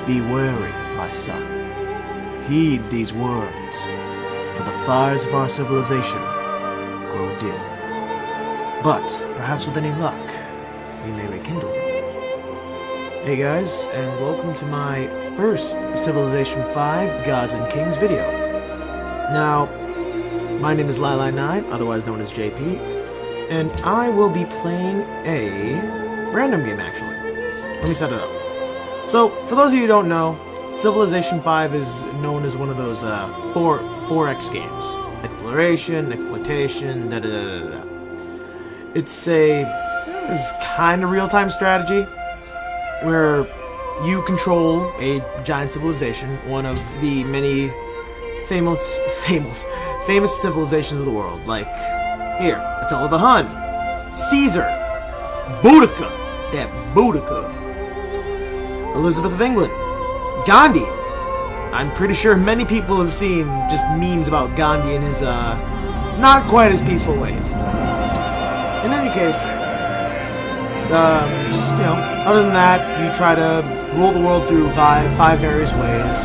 Be wary, my son. Heed these words, for the fires of our civilization grow dim. But, perhaps with any luck, we may rekindle them. Hey guys, and welcome to my first Civilization 5 Gods and Kings video. Now, my name is Lili9, otherwise known as JP, and I will be playing a random game, actually. Let me set it up. So, for those of you who don't know, Civilization 5 is known as one of those 4X games. Exploration, exploitation, da-da-da-da-da. It's kind of real-time strategy, where you control a giant civilization, one of the many famous civilizations of the world. Like, here, Attila the Hun, Caesar, Boudica, that Boudica, Elizabeth of England, Gandhi. I'm pretty sure many people have seen just memes about Gandhi and his, not quite as peaceful ways. In any case, other than that, you try to rule the world through five various ways.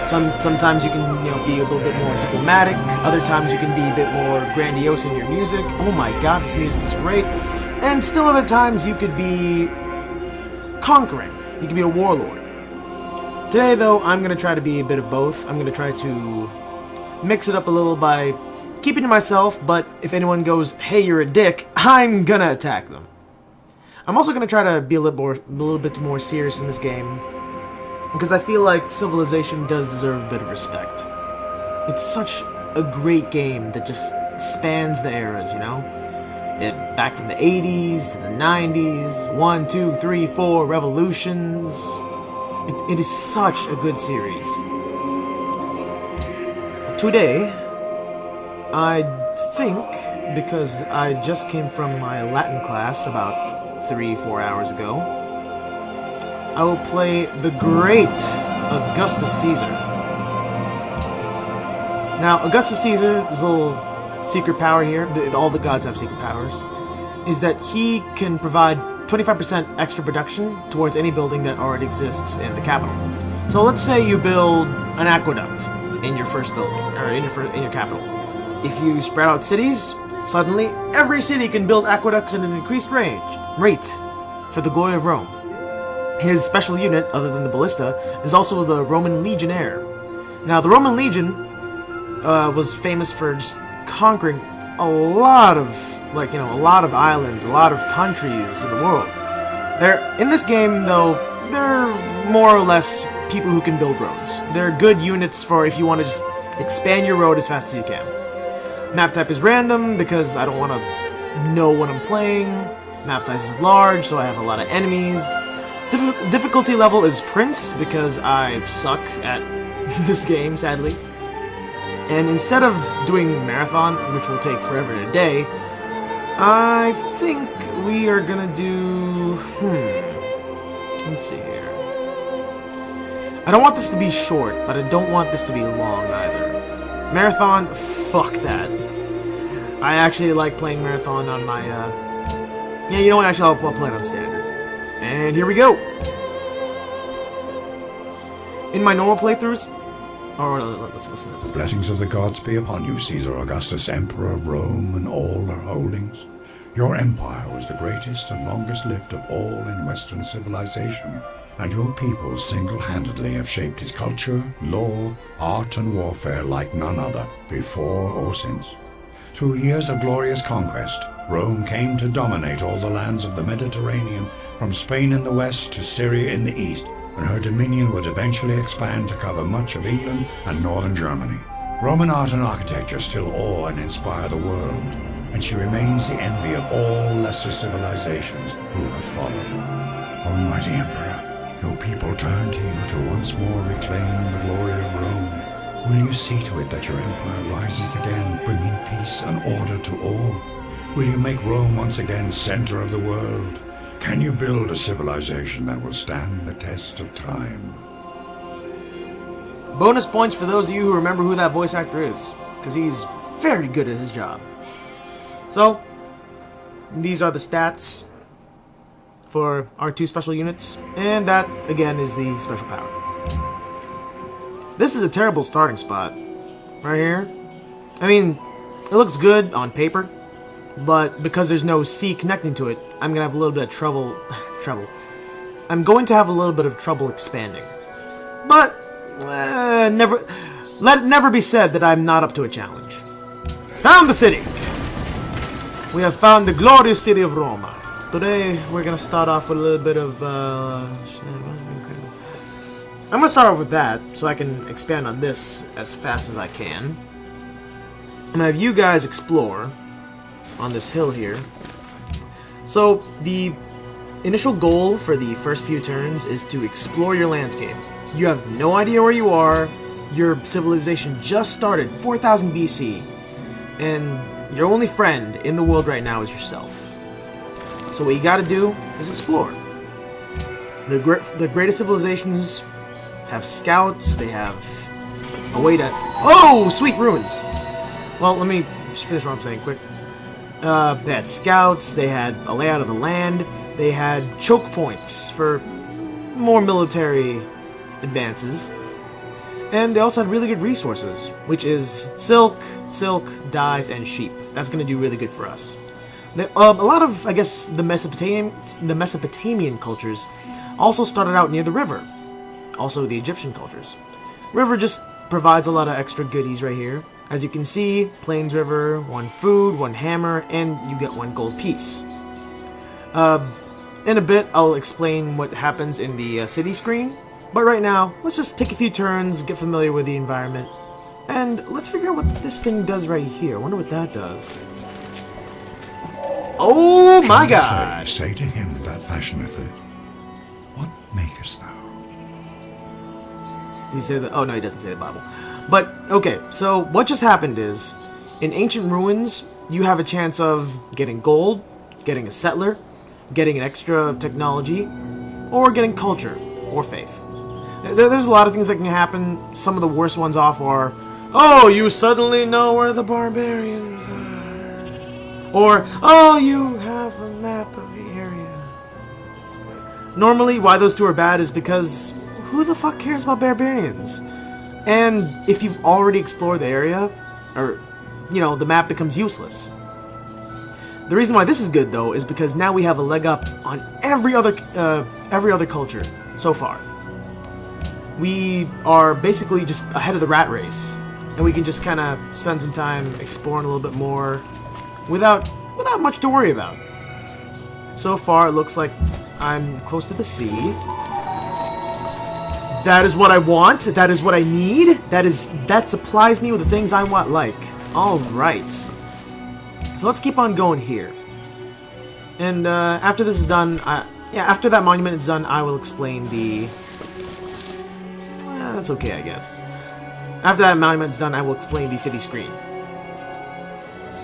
Sometimes you can, be a little bit more diplomatic. Other times you can be a bit more grandiose in your music. Oh my god, this music is great. And still other times you could be conquering. You could be a warlord. Today, though, I'm going to try to be a bit of both. I'm going to try to mix it up a little by keeping to myself, but if anyone goes, hey, you're a dick, I'm going to attack them. I'm also going to try to be a little bit more serious in this game, because I feel like Civilization does deserve a bit of respect. It's such a great game that just spans the eras, back from the 80s to the 90s, 1, 2, 3, 4 revolutions. It is such a good series. Today, I think, because I just came from my Latin class about 3-4 hours ago, I will play the great Augustus Caesar. Now, Augustus Caesar's little secret power here, all the gods have secret powers, is that he can provide 25% extra production towards any building that already exists in the capital. So let's say you build an aqueduct in your first building, or in your capital. If you spread out cities, suddenly every city can build aqueducts at an increased rate for the glory of Rome. His special unit, other than the ballista, is also the Roman Legionnaire. Now, the Roman Legion was famous for just conquering a lot of islands, a lot of countries in the world. In this game, though, they're more or less people who can build roads. They're good units for if you want to just expand your road as fast as you can. Map type is random, because I don't want to know what I'm playing. Map size is large, so I have a lot of enemies. Difficulty level is Prince, because I suck at this game, sadly. And instead of doing Marathon, which will take forever and a day, I think we are gonna do... Let's see here. I don't want this to be short, but I don't want this to be long either. Marathon, fuck that. I actually like playing Marathon on my, yeah, you know what, actually I'll play it on Standard. And here we go! In my normal playthroughs... let's listen to this. Blessings of the gods be upon you, Caesar Augustus, Emperor of Rome and all her holdings. Your empire was the greatest and longest-lived of all in Western civilization, and your people single-handedly have shaped its culture, law, art, and warfare like none other, before or since. Through years of glorious conquest, Rome came to dominate all the lands of the Mediterranean, from Spain in the west to Syria in the east, and her dominion would eventually expand to cover much of England and northern Germany. Roman art and architecture still awe and inspire the world, and she remains the envy of all lesser civilizations who have followed. Almighty Emperor, your people turn to you to once more reclaim the glory of Rome. Will you see to it that your empire rises again, bringing peace and order to all? Will you make Rome once again center of the world? Can you build a civilization that will stand the test of time? Bonus points for those of you who remember who that voice actor is, because he's very good at his job. So, these are the stats for our two special units, and that, again, is the special power. This is a terrible starting spot. Right here. I mean, it looks good on paper, but because there's no sea connecting to it, I'm gonna have a little bit of trouble. I'm going to have a little bit of trouble expanding. But let it never be said that I'm not up to a challenge. Found the city! We have found the glorious city of Roma. Today, we're gonna start off with a little bit of, I'm gonna start off with that, so I can expand on this as fast as I can. I'm gonna have you guys explore on this hill here. So, the initial goal for the first few turns is to explore your landscape. You have no idea where you are, your civilization just started 4000 BC, and your only friend in the world right now is yourself. So what you gotta do is explore. The greatest civilizations have scouts, they have a way to... Oh, sweet ruins! Well, let me just finish what I'm saying quick. They had scouts, they had a layout of the land, they had choke points for more military advances, and they also had really good resources, which is silk, dyes, and sheep. That's going to do really good for us. A lot of, I guess, the Mesopotamian cultures also started out near the river. Also the Egyptian cultures. River just provides a lot of extra goodies right here. As you can see, Plains River, 1 food, 1 hammer, and you get 1 gold piece. In a bit, I'll explain what happens in the city screen, but right now, let's just take a few turns, get familiar with the environment, and let's figure out what this thing does right here. I wonder what that does. Oh my god! Say to him that fashioneth it, what makest thou? Did he say that? Oh no, he doesn't say the Bible. But, okay, so what just happened is, in ancient ruins, you have a chance of getting gold, getting a settler, getting an extra technology, or getting culture, or faith. There's a lot of things that can happen. Some of the worst ones off are, oh, you suddenly know where the barbarians are. Or, oh, you have a map of the area. Normally, why those two are bad is because who the fuck cares about barbarians? And if you've already explored the area, or, you know, the map becomes useless. The reason why this is good, though, is because now we have a leg up on every other culture so far. We are basically just ahead of the rat race, and we can just kind of spend some time exploring a little bit more without much to worry about. So far, it looks like I'm close to the sea. That is what I want. That is what I need. That supplies me with the things I want. Like, all right. So let's keep on going here. And after this is done, after that monument is done, I will explain the. That's okay, I guess. After that monument is done, I will explain the city screen.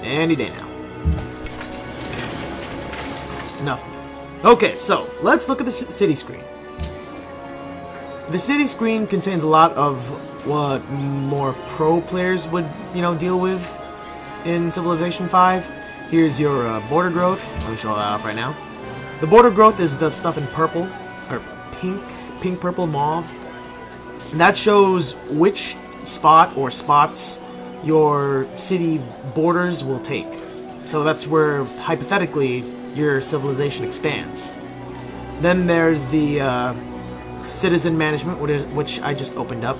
Any day now. Enough. Okay, so let's look at the city screen. The city screen contains a lot of what more pro players would, deal with in Civilization 5. Here's your border growth. Let me show that off right now. The border growth is the stuff in purple, or pink, purple, mauve. And that shows which spot or spots your city borders will take. So that's where, hypothetically, your civilization expands. Then there's the citizen management, which I just opened up.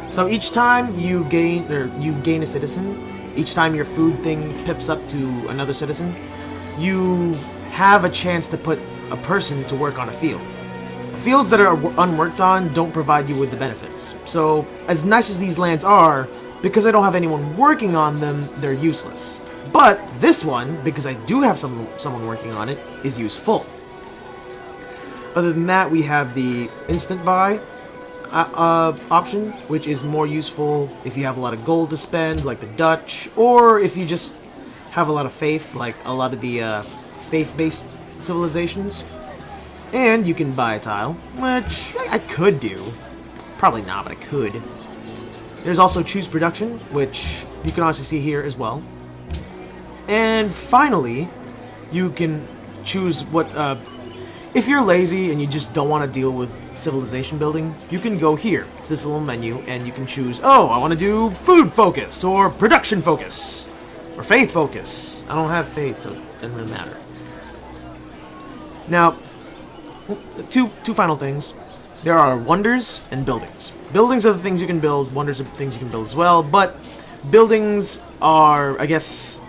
So each time you gain a citizen, each time your food thing pips up to another citizen, you have a chance to put a person to work on a field. Fields that are unworked on don't provide you with the benefits. So as nice as these lands are, because I don't have anyone working on them, they're useless. But this one, because I do have someone working on it, is useful. Other than that, we have the instant buy option, which is more useful if you have a lot of gold to spend, like the Dutch, or if you just have a lot of faith, like a lot of the faith-based civilizations. And you can buy a tile, which I could do. Probably not, but I could. There's also choose production, which you can also see here as well. And finally, you can choose what If you're lazy and you just don't want to deal with civilization building, you can go here to this little menu and you can choose, oh, I want to do food focus, or production focus, or faith focus. I don't have faith, so it doesn't really matter. Now, two final things. There are wonders and buildings. Buildings are the things you can build, wonders are the things you can build as well, but buildings are, I guess,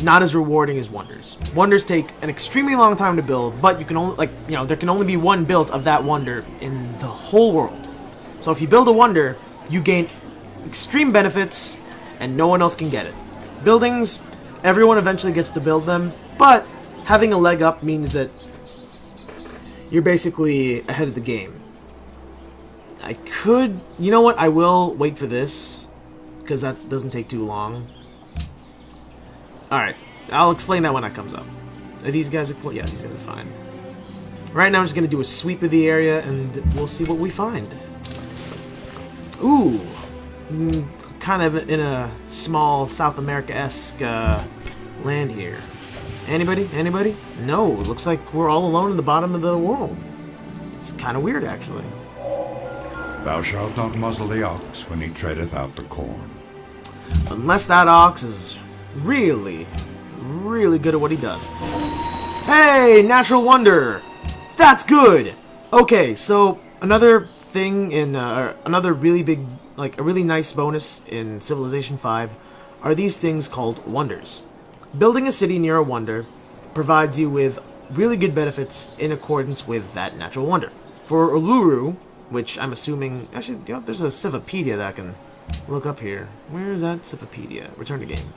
not as rewarding as wonders. Wonders take an extremely long time to build, but you can only, there can only be one built of that wonder in the whole world. So if you build a wonder, you gain extreme benefits, and no one else can get it. Buildings, everyone eventually gets to build them, but having a leg up means that you're basically ahead of the game. You know what, I will wait for this, because that doesn't take too long. Alright, I'll explain that when that comes up. Are these guys, yeah, these guys are fine. Right now I'm just going to do a sweep of the area, and we'll see what we find. Ooh, kind of in a small South America-esque land here. Anybody? Anybody? No, it looks like we're all alone in the bottom of the world. It's kind of weird, actually. Thou shalt not muzzle the ox when he treadeth out the corn. Unless that ox is really, really good at what he does. Hey, natural wonder! That's good! Okay, so another thing in, another really big, a really nice bonus in Civilization 5 are these things called wonders. Building a city near a wonder provides you with really good benefits in accordance with that natural wonder. For Uluru, which I'm assuming, actually, there's a Civipedia that I can look up here. Where is that Civipedia? Return to game.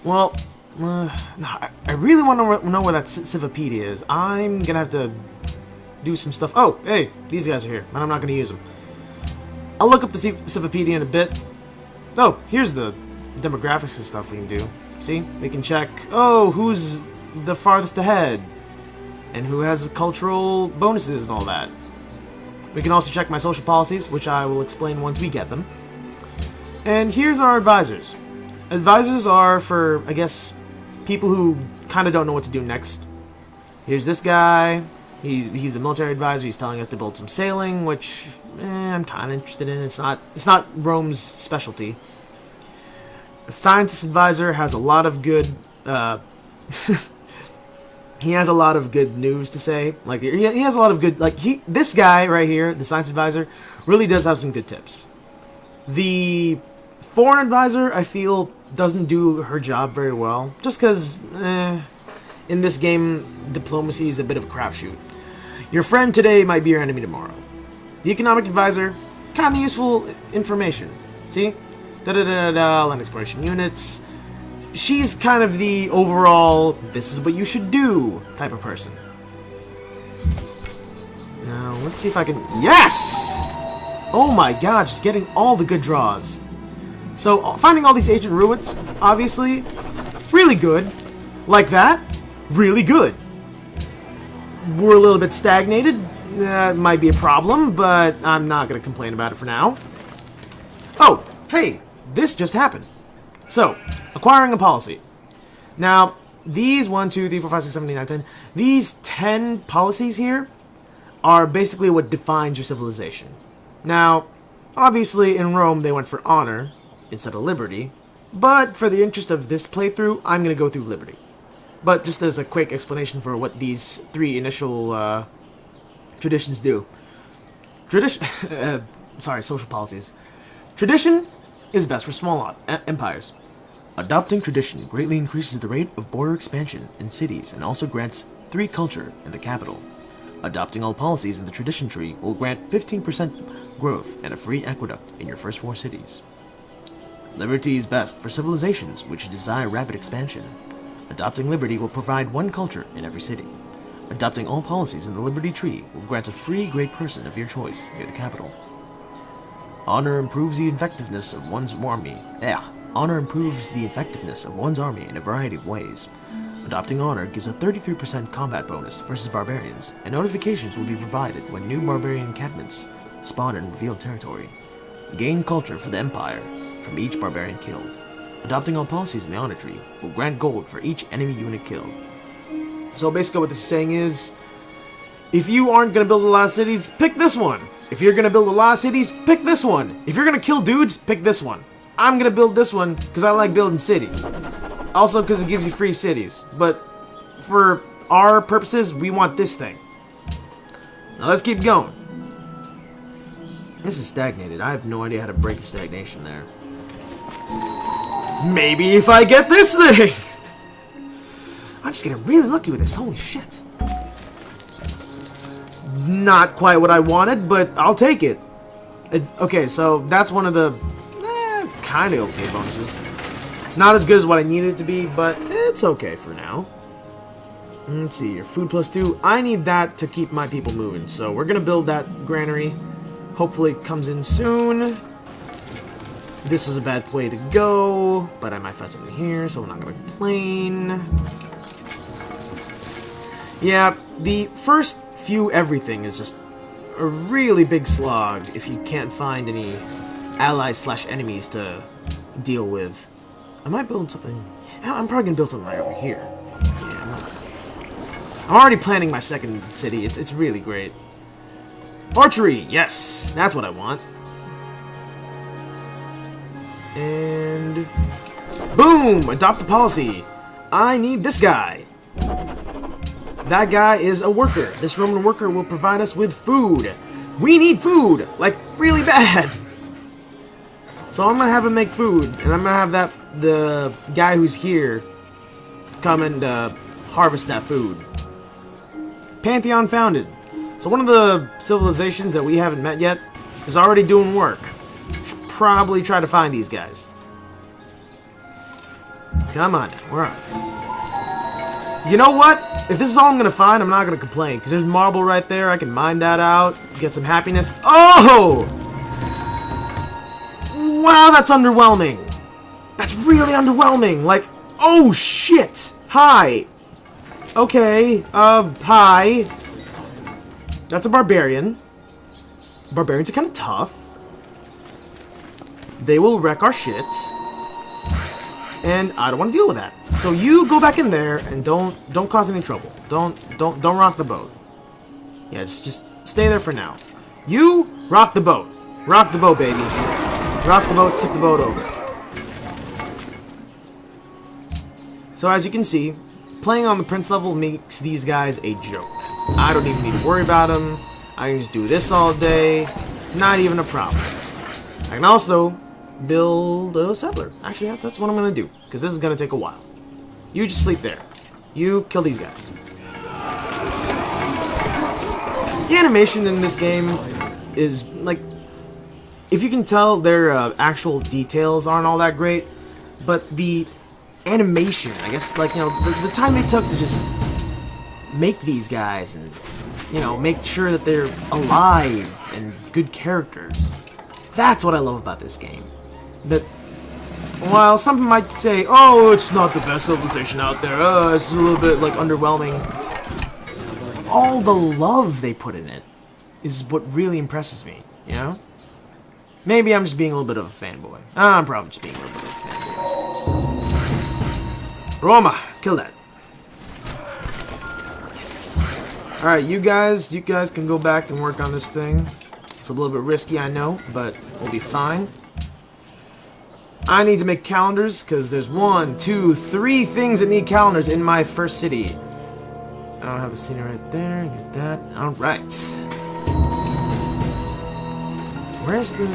Well, no, I really want to know where that Civipedia is. I'm gonna have to do some stuff. Oh, hey, these guys are here, and I'm not gonna use them. I'll look up the Civipedia in a bit. Oh, here's the demographics and stuff we can do. See, we can check, oh, who's the farthest ahead, and who has cultural bonuses and all that. We can also check my social policies, which I will explain once we get them. And here's our advisors. Advisors are for, I guess, people who kind of don't know what to do next. Here's this guy. He's the military advisor. He's telling us to build some sailing, which I'm kind of interested in. It's not Rome's specialty. The scientist advisor has a lot of good. He has a lot of good news to say. Like he has a lot of good. This guy right here, the science advisor, really does have some good tips. The foreign advisor, I feel, doesn't do her job very well, just because in this game, diplomacy is a bit of a crapshoot. Your friend today might be your enemy tomorrow. The economic advisor, kind of useful information. See? Land exploration units. She's kind of the overall, this is what you should do type of person. Now, let's see if I can... Yes! Oh my god, just getting all the good draws. So, finding all these ancient ruins, obviously, really good. Like that, really good. We're a little bit stagnated. That might be a problem, but I'm not going to complain about it for now. Oh, hey, this just happened. So, acquiring a policy. Now, these 1, 2, 3, 4, 5, 6, 7, 8, 9, 10, these 10 policies here are basically what defines your civilization. Now, obviously in Rome they went for honor instead of liberty, but for the interest of this playthrough, I'm going to go through liberty. But just as a quick explanation for what these 3 initial traditions do. Social policies. Tradition is best for small empires. Adopting tradition greatly increases the rate of border expansion in cities and also grants 3 culture in the capital. Adopting all policies in the tradition tree will grant 15% growth and a free aqueduct in your first 4 cities. Liberty is best for civilizations which desire rapid expansion. Adopting liberty will provide 1 culture in every city. Adopting all policies in the liberty tree will grant a free great person of your choice near the capital. Honor improves the effectiveness of one's army. Honor improves the effectiveness of one's army in a variety of ways. Adopting honor gives a 33% combat bonus versus barbarians, and notifications will be provided when new barbarian encampments spawn in revealed territory. Gain culture for the empire from each barbarian killed. Adopting all policies in the honor tree will grant gold for each enemy unit killed. So basically what this is saying is, if you aren't going to build a lot of cities, pick this one. If you're going to build a lot of cities, pick this one. If you're going to kill dudes, pick this one. I'm going to build this one because I like building cities. Also because it gives you free cities. But for our purposes, we want this thing. Now let's keep going. This is stagnated. I have no idea how to break the stagnation there. Maybe if I get this thing! I'm just getting really lucky with this. Holy shit. Not quite what I wanted, but I'll take it. Okay, so that's one of the kind of okay bonuses. Not as good as what I needed it to be, but it's okay for now. Let's see, your food +2. I need that to keep my people moving, so we're gonna build that granary. Hopefully it comes in soon. This was a bad way to go, but I might find something here, so I'm not gonna complain. Yeah, the first few everything is just a really big slog if you can't find any allies/enemies to deal with. I might build something. I'm probably gonna build something right over here. Yeah, I'm already planning my second city. It's really great. Archery, yes, that's what I want. And boom! Adopt a policy. I need this guy. That guy is a worker. This Roman worker will provide us with food. We need food, like really bad. So I'm gonna have him make food, and I'm gonna have the guy who's here come and harvest that food. Pantheon founded. So one of the civilizations that we haven't met yet is already doing work. Should probably try to find these guys. Come on, we're on. You know what? If this is all I'm gonna find, I'm not gonna complain, because there's marble right there. I can mine that out, get some happiness. Oh! Wow, that's underwhelming. That's really underwhelming. Like, oh shit! Hi! Okay, hi. That's a barbarian. Barbarians are kind of tough. They will wreck our shit. And I don't want to deal with that. So you go back in there and don't cause any trouble. Don't rock the boat. Yeah, just stay there for now. You rock the boat. Rock the boat, baby. Rock the boat, tip the boat over. So as you can see, playing on the Prince level makes these guys a joke. I don't even need to worry about them. I can just do this all day. Not even a problem. I can also build a settler. Actually, that's what I'm going to do, because this is going to take a while. You just sleep there. You kill these guys. The animation in this game is, like, if you can tell, their actual details aren't all that great, but the animation, I guess, like, you know, the time they took to just make these guys and, you know, make sure that they're alive and good characters. That's what I love about this game. That while some might say, oh, it's not the best civilization out there, it's a little bit, like, underwhelming, all the love they put in it is what really impresses me, you know? Maybe I'm just being a little bit of a fanboy. I'm probably just being a little bit of a fanboy. Roma, kill that. Yes. Alright, you guys can go back and work on this thing. It's a little bit risky, I know, but we'll be fine. I need to make calendars, because there's 1, 2, 3 things that need calendars in my first city. I don't have a city right there. Get that. Alright. Where's the...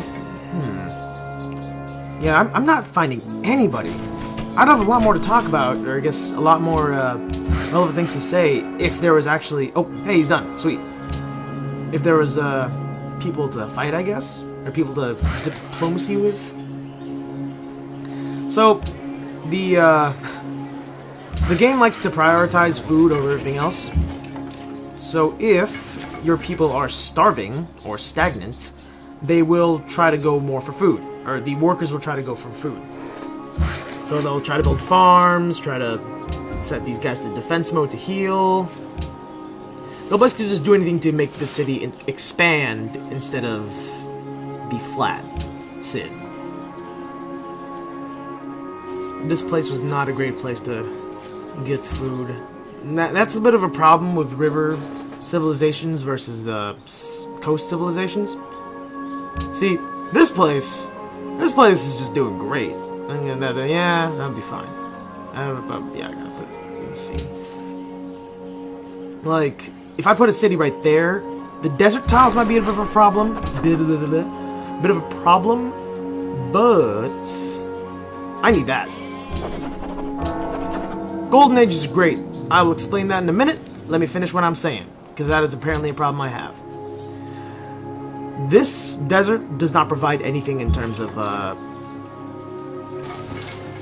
Yeah, I'm not finding anybody. I'd have a lot more to talk about, or I guess a lot more relevant things to say if there was actually... Oh, hey, he's done. Sweet. If there was people to fight, I guess? Or people to diplomacy with? So, the game likes to prioritize food over everything else. So if your people are starving or stagnant, they will try to go more for food. Or the workers will try to go for food. So they'll try to build farms, try to set these guys to defense mode to heal. They'll basically just do anything to make the city expand instead of be flat. Sid. This place was not a great place to get food. That's a bit of a problem with river civilizations versus the coast civilizations. See, this place is just doing great. Yeah, that'd be fine. Yeah, I gotta put it in the sea. Like, if I put a city right there, the desert tiles might be a bit of a problem. Bit of a problem, but I need that. Golden Age is great. I will explain that in a minute. Let me finish what I'm saying, because that is apparently a problem I have. This desert does not provide anything in terms of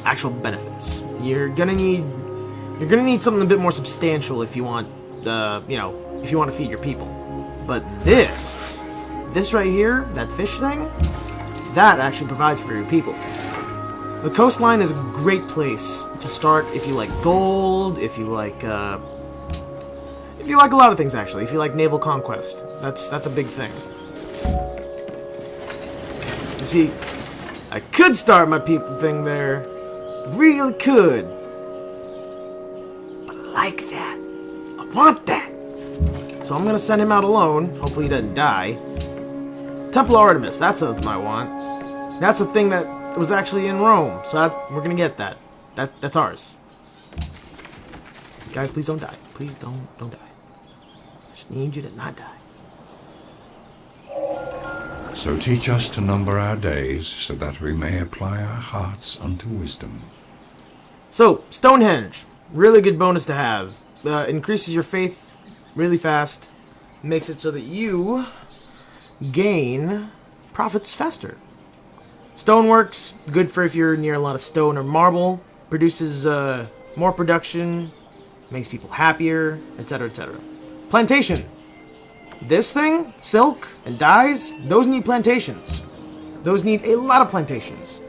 actual benefits. You're gonna need something a bit more substantial if you want, if you want to feed your people. But this right here, that fish thing, that actually provides for your people. The coastline is a great place to start if you like gold, if you like a lot of things actually. If you like naval conquest, that's a big thing. You see, I could start my people thing there, really could. But I like that. I want that. So I'm gonna send him out alone. Hopefully he doesn't die. Temple Artemis, that's something I want. That's a thing that was actually in Rome, so we're gonna get that. That's ours. Guys, please don't die. Please don't die. I just need you to not die. So teach us to number our days, so that we may apply our hearts unto wisdom. So, Stonehenge. Really good bonus to have. Increases your faith really fast. Makes it so that you gain profits faster. Stoneworks, good for if you're near a lot of stone or marble. Produces more production. Makes people happier, etc., etc. Plantation. This thing, silk and dyes, those need plantations. Those need a lot of plantations.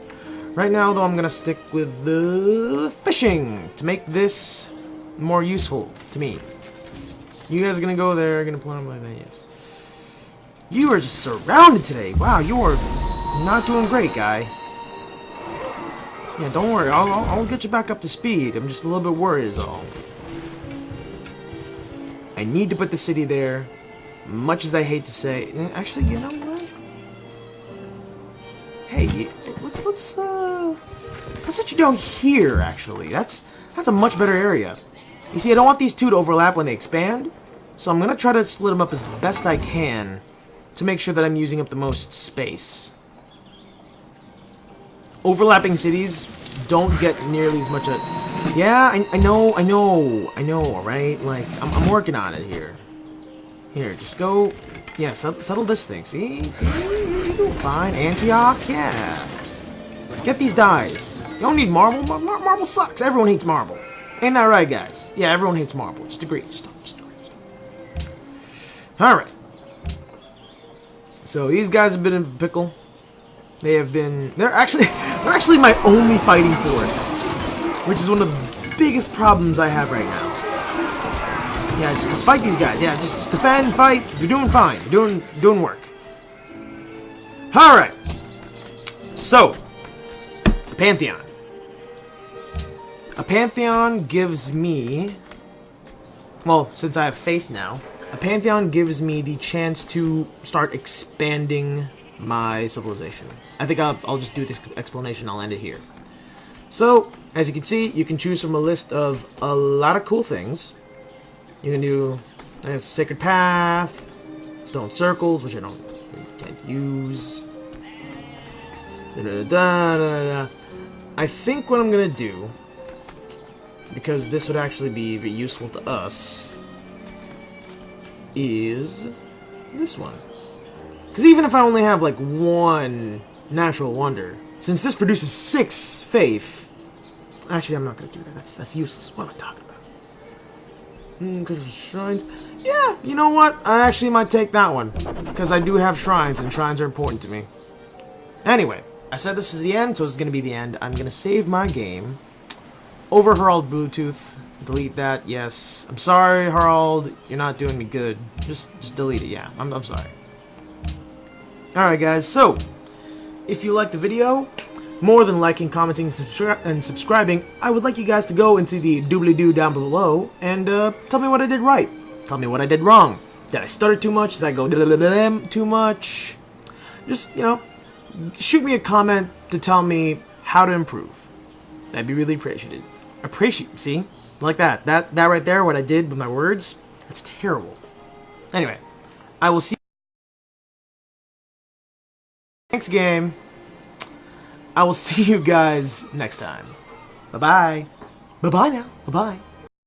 Right now, though, I'm going to stick with the fishing to make this more useful to me. You guys are going to go there, going to plan my thing, yes. You are just surrounded today. Wow, you are not doing great, guy. Yeah, don't worry. I'll get you back up to speed. I'm just a little bit worried is all. I need to put the city there. Much as I hate to say, actually, you know what? Hey, let's set you down here. Actually, that's a much better area. You see, I don't want these two to overlap when they expand, so I'm gonna try to split them up as best I can to make sure that I'm using up the most space. Overlapping cities don't get nearly as much. Yeah, I know. All right, like I'm working on it here. Here, just go. Yeah, settle this thing. See, you do fine. Antioch, yeah. Get these dyes. You don't need marble. Marble sucks. Everyone hates marble. Ain't that right, guys? Yeah, everyone hates marble. Just agree. Just agree. All right. So these guys have been in a pickle. They're actually my only fighting force, which is one of the biggest problems I have right now. Yeah, just fight these guys. Yeah, just defend, fight. You're doing fine. You're doing work. All right. So, a Pantheon. A Pantheon gives me, well, since I have faith now, a Pantheon gives me the chance to start expanding my civilization. I think I'll just do this explanation. I'll end it here. So, as you can see, you can choose from a list of a lot of cool things. You can do Sacred Path, Stone Circles, which I can't use. I think what I'm gonna do, because this would actually be very useful to us, is this one. Because even if I only have like one natural wonder, since this produces 6 faith, actually I'm not gonna do that. That's useless. What am I talking about? Because of shrines. Yeah, you know what? I actually might take that one. Because I do have shrines, and shrines are important to me. Anyway, I said this is the end, so it's going to be the end. I'm going to save my game. Over Harald Bluetooth. Delete that, yes. I'm sorry, Harald. You're not doing me good. Just delete it, yeah. I'm sorry. Alright, guys, so if you liked the video, more than liking, commenting, and subscribing, I would like you guys to go into the doobly-doo down below and tell me what I did right. Tell me what I did wrong. Did I stutter too much? Did I go too much? Just, you know, shoot me a comment to tell me how to improve. That'd be really appreciated. See? Like that. That right there, what I did with my words, that's terrible. Anyway, I will see you. Thanks, game. I will see you guys next time. Bye-bye. Bye-bye now. Bye-bye.